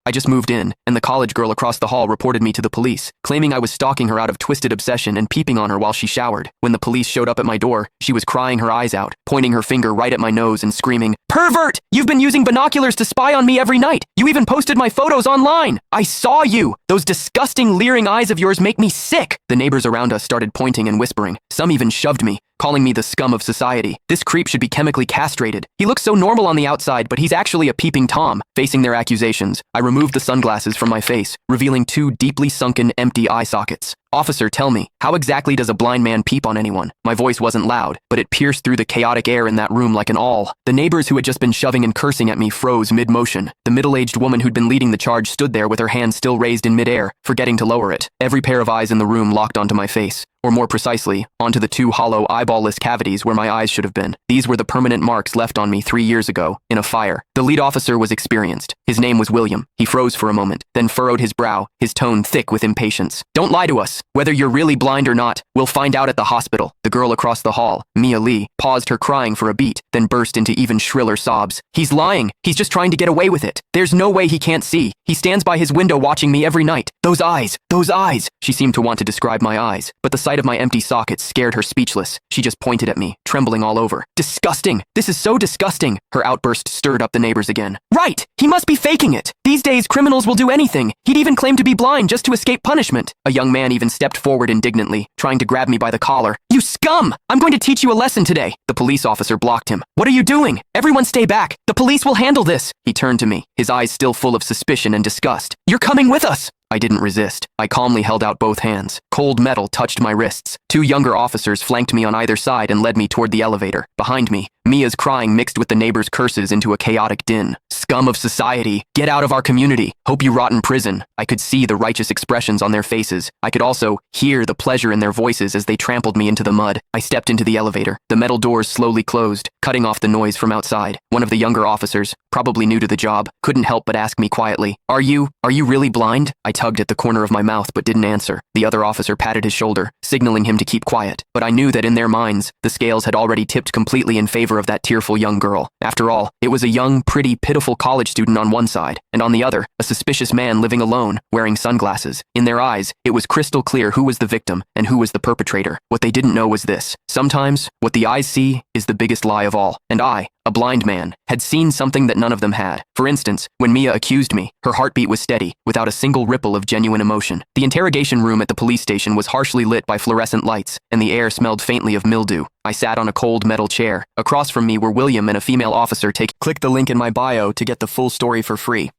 I just moved in, and the college girl across the hall reported me to the police, claiming I was stalking her out of twisted obsession and peeping on her while she showered. When the police showed up at my door, she was crying her eyes out, pointing her finger right at my nose and screaming, "Pervert! You've been using binoculars to spy on me every night! You even posted my photos online! I saw you! Those disgusting leering eyes of yours make me sick!" The neighbors around us started pointing and whispering. Some even shoved me, calling me the scum of society. This creep should be chemically castrated. He looks so normal on the outside, but he's actually a peeping Tom. Facing their accusations, I removed the sunglasses from my face, revealing two deeply sunken, empty eye sockets. "Officer, tell me, how exactly does a blind man peep on anyone?" My voice wasn't loud, but it pierced through the chaotic air in that room like an awl. The neighbors who had just been shoving and cursing at me froze mid-motion. The middle-aged woman who'd been leading the charge stood there with her hand still raised in mid-air, forgetting to lower it. Every pair of eyes in the room locked onto my face, or more precisely, onto the two hollow, eyeball-less cavities where my eyes should have been. These were the permanent marks left on me 3 years ago, in a fire. The lead officer was experienced. His name was William. He froze for a moment, then furrowed his brow, his tone thick with impatience. "Don't lie to us. Whether you're really blind or not, we'll find out at the hospital." The girl across the hall, Mia Lee, paused her crying for a beat, then burst into even shriller sobs. "He's lying. He's just trying to get away with it. There's no way he can't see. He stands by his window watching me every night. Those eyes, those eyes." She seemed to want to describe my eyes, but the sight of my empty sockets scared her speechless. She just pointed at me, trembling all over. "Disgusting! This is so disgusting!" Her outburst stirred up the neighbors again. "Right! He must be faking it! These days, criminals will do anything. He'd even claim to be blind just to escape punishment." A young man even stepped forward indignantly, trying to grab me by the collar. "You scum! I'm going to teach you a lesson today." The police officer blocked him. "What are you doing? Everyone stay back. The police will handle this." He turned to me, his eyes still full of suspicion and disgust. "You're coming with us." I didn't resist. I calmly held out both hands. Cold metal touched my wrists. Two younger officers flanked me on either side and led me toward the elevator. Behind me, Mia's crying mixed with the neighbors' curses into a chaotic din. "Scum of society! Get out of our community! Hope you rot in prison!" I could see the righteous expressions on their faces. I could also hear the pleasure in their voices as they trampled me into the mud. I stepped into the elevator. The metal doors slowly closed, cutting off the noise from outside. One of the younger officers, probably new to the job, couldn't help but ask me quietly, Are you really blind?" I tugged at the corner of my mouth but didn't answer. The other officer patted his shoulder, signaling him to keep quiet. But I knew that in their minds, the scales had already tipped completely in favor of that tearful young girl. After all, it was a young, pretty, pitiful college student on one side, and on the other, a suspicious man living alone, wearing sunglasses. In their eyes, it was crystal clear who was the victim and who was the perpetrator. What they didn't know was this: sometimes, what the eyes see is the biggest lie of all. And I, a blind man, had seen something that none of them had. For instance, when Mia accused me, her heartbeat was steady, without a single ripple of genuine emotion. The interrogation room at the police station was harshly lit by fluorescent lights, and the air smelled faintly of mildew. I sat on a cold metal chair. Across from me were William and a female officer. Click the link in my bio to get the full story for free.